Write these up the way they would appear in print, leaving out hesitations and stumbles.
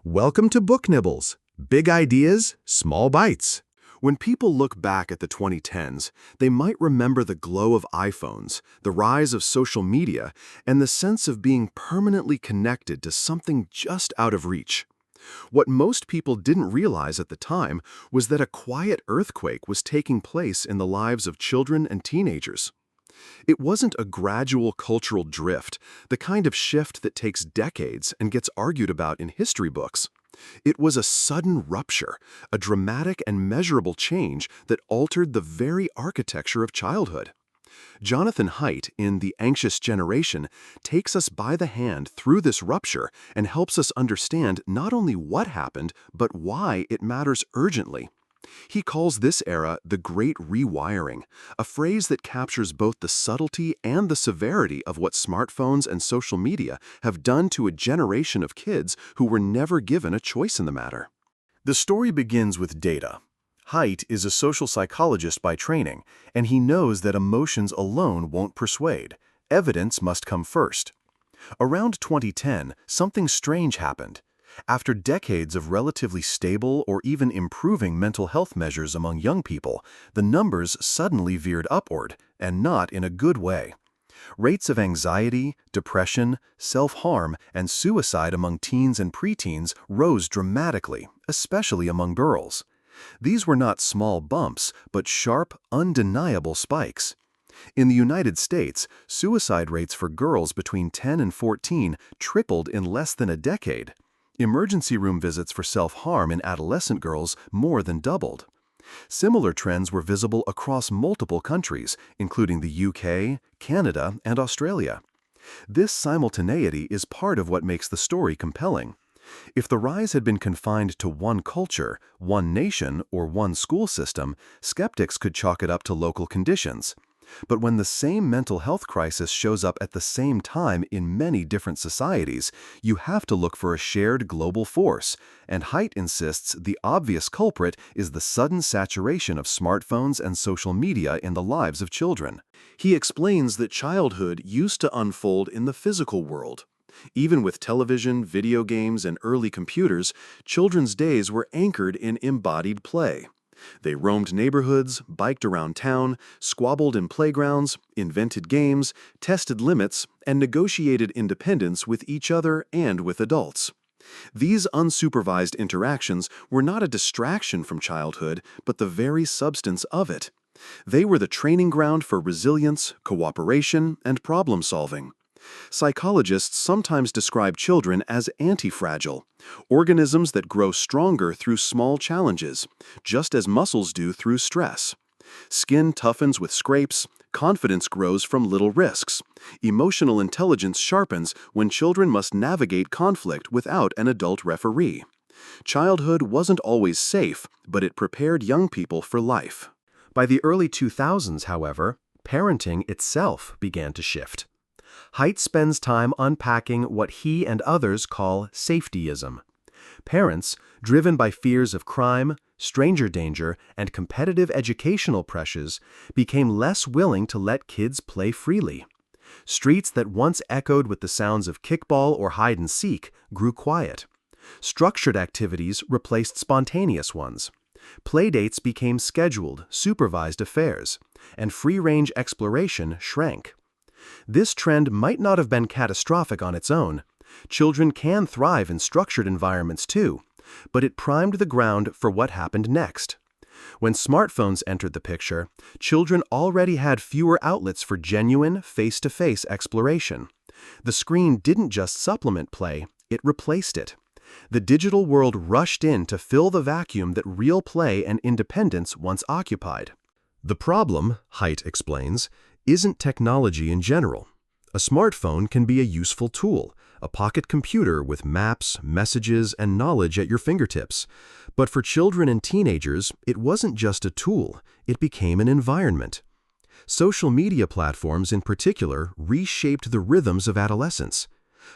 Welcome to Book Nibbles. Big ideas, small bites. When people look back at the 2010s, they might remember the glow of iPhones, the rise of social media, and the sense of being permanently connected to something just out of reach. What most people didn't realize at the time was that a quiet earthquake was taking place in the lives of children and teenagers. It wasn't a gradual cultural drift, the kind of shift that takes decades and gets argued about in history books. It was a sudden rupture, a dramatic and measurable change that altered the very architecture of childhood. Jonathan Haidt, in The Anxious Generation, takes us by the hand through this rupture and helps us understand not only what happened, but why it matters urgently. He calls this era the Great Rewiring, a phrase that captures both the subtlety and the severity of what smartphones and social media have done to a generation of kids who were never given a choice in the matter. The story begins with data. Haidt is a social psychologist by training, and he knows that emotions alone won't persuade. Evidence must come first. Around 2010, something strange happened. After decades of relatively stable or even improving mental health measures among young people, the numbers suddenly veered upward, and not in a good way. Rates of anxiety, depression, self-harm, and suicide among teens and preteens rose dramatically, especially among girls. These were not small bumps, but sharp, undeniable spikes. In the United States, suicide rates for girls between 10 and 14 tripled in less than a decade. Emergency room visits for self-harm in adolescent girls more than doubled. Similar trends were visible across multiple countries, including the UK, Canada, and Australia. This simultaneity is part of what makes the story compelling. If the rise had been confined to one culture, one nation, or one school system, skeptics could chalk it up to local conditions. But when the same mental health crisis shows up at the same time in many different societies, you have to look for a shared global force, and Haidt insists the obvious culprit is the sudden saturation of smartphones and social media in the lives of children. He explains that childhood used to unfold in the physical world. Even with television, video games, and early computers, children's days were anchored in embodied play. They roamed neighborhoods, biked around town, squabbled in playgrounds, invented games, tested limits, and negotiated independence with each other and with adults. These unsupervised interactions were not a distraction from childhood, but the very substance of it. They were the training ground for resilience, cooperation, and problem-solving. Psychologists sometimes describe children as anti-fragile, organisms that grow stronger through small challenges, just as muscles do through stress. Skin toughens with scrapes, confidence grows from little risks. Emotional intelligence sharpens when children must navigate conflict without an adult referee. Childhood wasn't always safe, but it prepared young people for life. By the early 2000s, however, parenting itself began to shift. Haidt spends time unpacking what he and others call safetyism. Parents, driven by fears of crime, stranger danger, and competitive educational pressures, became less willing to let kids play freely. Streets that once echoed with the sounds of kickball or hide-and-seek grew quiet. Structured activities replaced spontaneous ones. Playdates became scheduled, supervised affairs, and free-range exploration shrank. This trend might not have been catastrophic on its own. Children can thrive in structured environments too, but it primed the ground for what happened next. When smartphones entered the picture, children already had fewer outlets for genuine, face-to-face exploration. The screen didn't just supplement play, it replaced it. The digital world rushed in to fill the vacuum that real play and independence once occupied. The problem, Haidt explains, isn't technology in general. A smartphone can be a useful tool, a pocket computer with maps, messages, and knowledge at your fingertips. But for children and teenagers, it wasn't just a tool, it became an environment. Social media platforms in particular reshaped the rhythms of adolescence.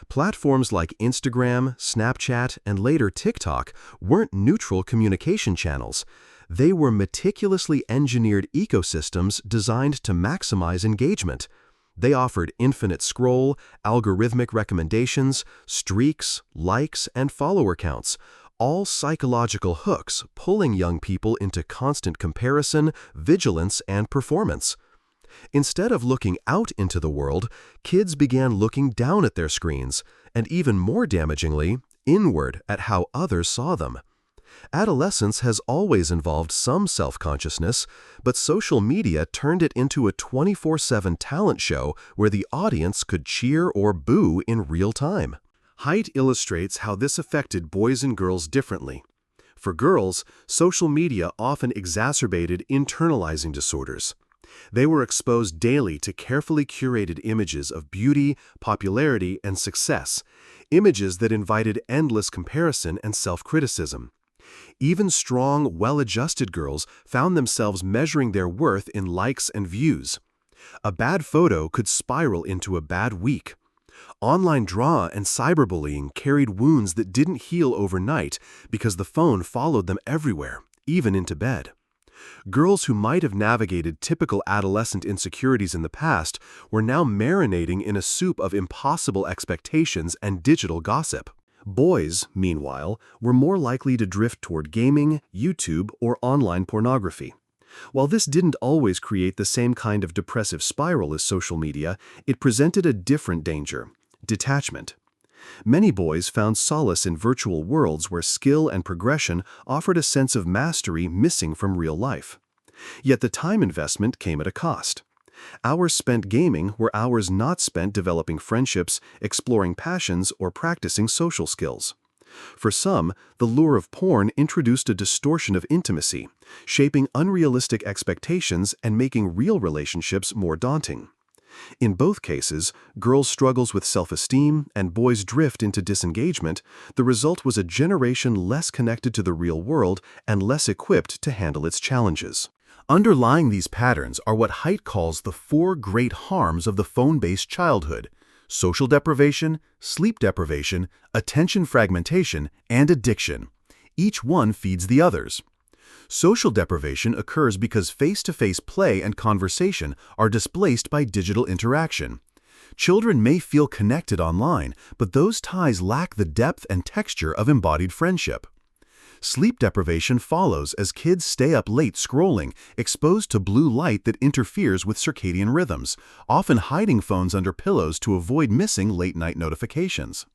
Platforms like Instagram, Snapchat, and later TikTok weren't neutral communication channels. They were meticulously engineered ecosystems designed to maximize engagement. They offered infinite scroll, algorithmic recommendations, streaks, likes, and follower counts, all psychological hooks pulling young people into constant comparison, vigilance, and performance. Instead of looking out into the world, kids began looking down at their screens, and even more damagingly, inward at how others saw them. Adolescence has always involved some self-consciousness, but social media turned it into a 24/7 talent show where the audience could cheer or boo in real time. Haidt illustrates how this affected boys and girls differently. For girls, social media often exacerbated internalizing disorders. They were exposed daily to carefully curated images of beauty, popularity, and success, images that invited endless comparison and self-criticism. Even strong, well-adjusted girls found themselves measuring their worth in likes and views. A bad photo could spiral into a bad week. Online drama and cyberbullying carried wounds that didn't heal overnight because the phone followed them everywhere, even into bed. Girls who might have navigated typical adolescent insecurities in the past were now marinating in a soup of impossible expectations and digital gossip. Boys, meanwhile, were more likely to drift toward gaming, YouTube, or online pornography. While this didn't always create the same kind of depressive spiral as social media, it presented a different danger: detachment. Many boys found solace in virtual worlds where skill and progression offered a sense of mastery missing from real life. Yet the time investment came at a cost. Hours spent gaming were hours not spent developing friendships, exploring passions, or practicing social skills. For some, the lure of porn introduced a distortion of intimacy, shaping unrealistic expectations and making real relationships more daunting. In both cases, girls' struggles with self-esteem and boys' drift into disengagement. The result was a generation less connected to the real world and less equipped to handle its challenges. Underlying these patterns are what Haidt calls the four great harms of the phone-based childhood: social deprivation, sleep deprivation, attention fragmentation, and addiction. Each one feeds the others. Social deprivation occurs because face-to-face play and conversation are displaced by digital interaction. Children may feel connected online, but those ties lack the depth and texture of embodied friendship. Sleep deprivation follows as kids stay up late scrolling, exposed to blue light that interferes with circadian rhythms, often hiding phones under pillows to avoid missing late-night notifications.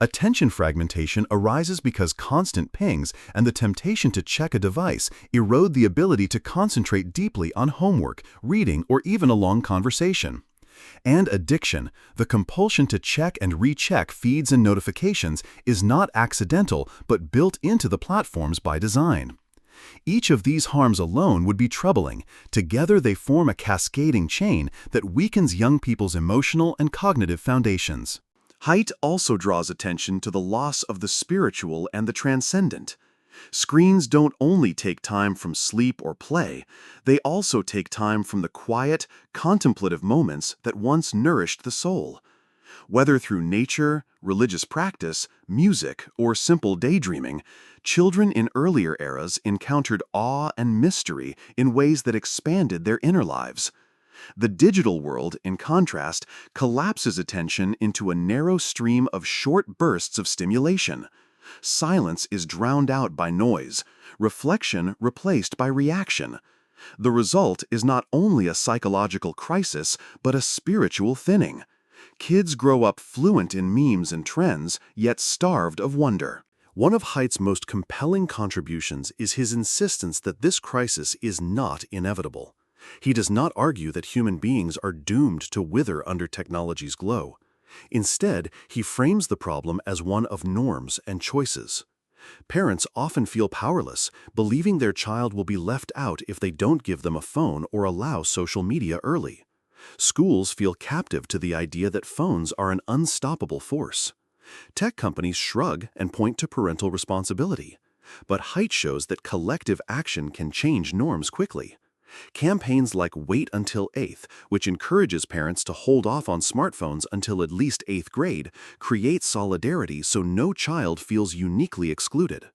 Attention fragmentation arises because constant pings and the temptation to check a device erode the ability to concentrate deeply on homework, reading, or even a long conversation. And addiction, the compulsion to check and recheck feeds and notifications, is not accidental but built into the platforms by design. Each of these harms alone would be troubling. Together they form a cascading chain that weakens young people's emotional and cognitive foundations. Haidt also draws attention to the loss of the spiritual and the transcendent. Screens don't only take time from sleep or play, they also take time from the quiet, contemplative moments that once nourished the soul. Whether through nature, religious practice, music, or simple daydreaming, children in earlier eras encountered awe and mystery in ways that expanded their inner lives. The digital world, in contrast, collapses attention into a narrow stream of short bursts of stimulation. Silence is drowned out by noise, reflection replaced by reaction. The result is not only a psychological crisis, but a spiritual thinning. Kids grow up fluent in memes and trends, yet starved of wonder. One of Haidt's most compelling contributions is his insistence that this crisis is not inevitable. He does not argue that human beings are doomed to wither under technology's glow. Instead, he frames the problem as one of norms and choices. Parents often feel powerless, believing their child will be left out if they don't give them a phone or allow social media early. Schools feel captive to the idea that phones are an unstoppable force. Tech companies shrug and point to parental responsibility. But Haidt shows that collective action can change norms quickly. Campaigns like Wait Until 8th, which encourages parents to hold off on smartphones until at least 8th grade, create solidarity so no child feels uniquely excluded.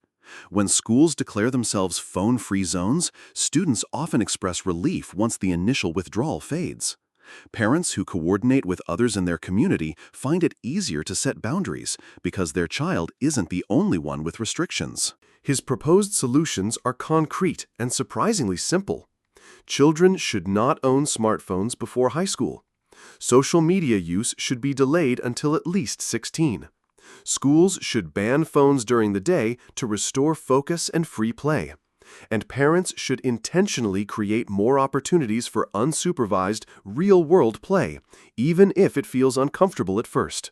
When schools declare themselves phone-free zones, students often express relief once the initial withdrawal fades. Parents who coordinate with others in their community find it easier to set boundaries because their child isn't the only one with restrictions. His proposed solutions are concrete and surprisingly simple. Children should not own smartphones before high school. Social media use should be delayed until at least 16. Schools should ban phones during the day to restore focus and free play. And parents should intentionally create more opportunities for unsupervised, real-world play, even if it feels uncomfortable at first.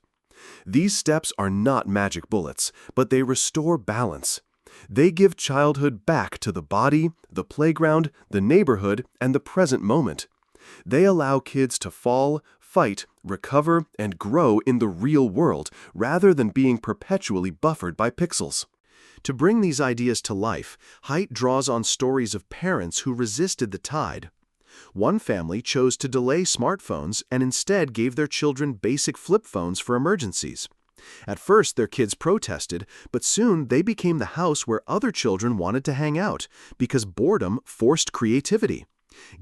These steps are not magic bullets, but they restore balance. They give childhood back to the body, the playground, the neighborhood, and the present moment. They allow kids to fall, fight, recover, and grow in the real world, rather than being perpetually buffered by pixels. To bring these ideas to life, Haidt draws on stories of parents who resisted the tide. One family chose to delay smartphones and instead gave their children basic flip phones for emergencies. At first, their kids protested, but soon they became the house where other children wanted to hang out because boredom forced creativity.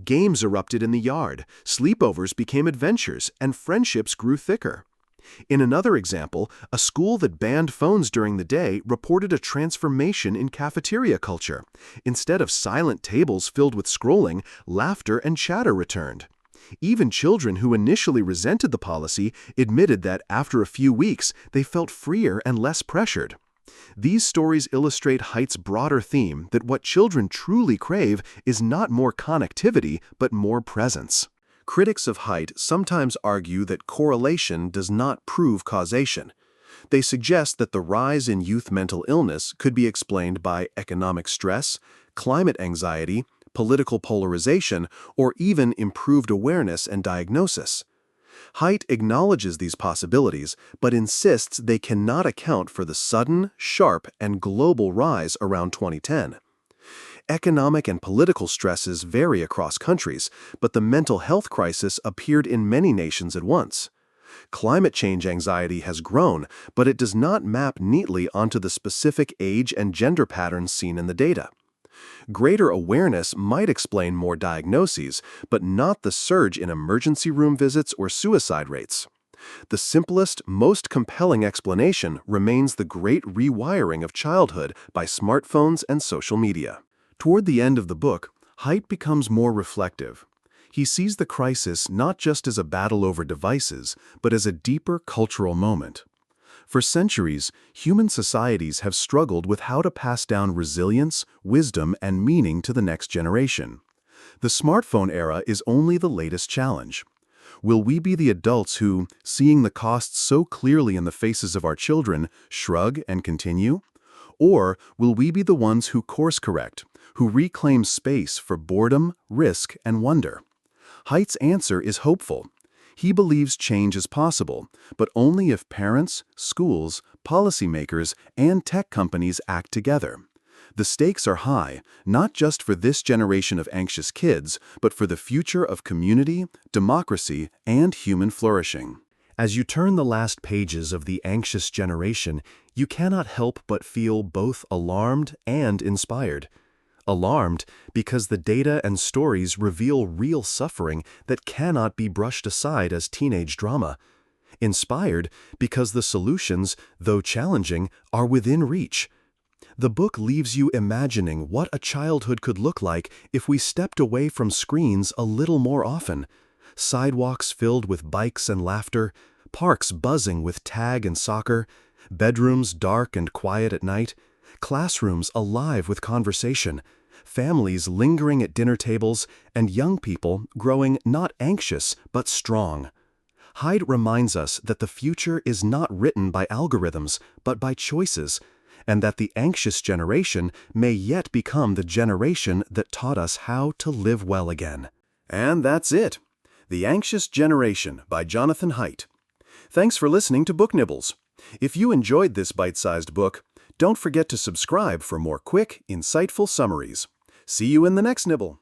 Games erupted in the yard, sleepovers became adventures, and friendships grew thicker. In another example, a school that banned phones during the day reported a transformation in cafeteria culture. Instead of silent tables filled with scrolling, laughter and chatter returned. Even children who initially resented the policy admitted that after a few weeks, they felt freer and less pressured. These stories illustrate Haidt's broader theme that what children truly crave is not more connectivity, but more presence. Critics of Haidt sometimes argue that correlation does not prove causation. They suggest that the rise in youth mental illness could be explained by economic stress, climate anxiety, political polarization, or even improved awareness and diagnosis. Haidt acknowledges these possibilities, but insists they cannot account for the sudden, sharp, and global rise around 2010. Economic and political stresses vary across countries, but the mental health crisis appeared in many nations at once. Climate change anxiety has grown, but it does not map neatly onto the specific age and gender patterns seen in the data. Greater awareness might explain more diagnoses, but not the surge in emergency room visits or suicide rates. The simplest, most compelling explanation remains the great rewiring of childhood by smartphones and social media. Toward the end of the book, Haidt becomes more reflective. He sees the crisis not just as a battle over devices, but as a deeper cultural moment. For centuries, human societies have struggled with how to pass down resilience, wisdom, and meaning to the next generation. The smartphone era is only the latest challenge. Will we be the adults who, seeing the costs so clearly in the faces of our children, shrug and continue? Or will we be the ones who course-correct, who reclaim space for boredom, risk, and wonder? Haidt's answer is hopeful. He believes change is possible, but only if parents, schools, policymakers, and tech companies act together. The stakes are high, not just for this generation of anxious kids, but for the future of community, democracy, and human flourishing. As you turn the last pages of The Anxious Generation, you cannot help but feel both alarmed and inspired. Alarmed because the data and stories reveal real suffering that cannot be brushed aside as teenage drama. Inspired because the solutions, though challenging, are within reach. The book leaves you imagining what a childhood could look like if we stepped away from screens a little more often. Sidewalks filled with bikes and laughter, parks buzzing with tag and soccer, bedrooms dark and quiet at night, classrooms alive with conversation, families lingering at dinner tables, and young people growing not anxious but strong. Haidt reminds us that the future is not written by algorithms but by choices, and that the anxious generation may yet become the generation that taught us how to live well again. And that's it. The Anxious Generation by Jonathan Haidt. Thanks for listening to Book Nibbles. If you enjoyed this bite-sized book, don't forget to subscribe for more quick, insightful summaries. See you in the next nibble.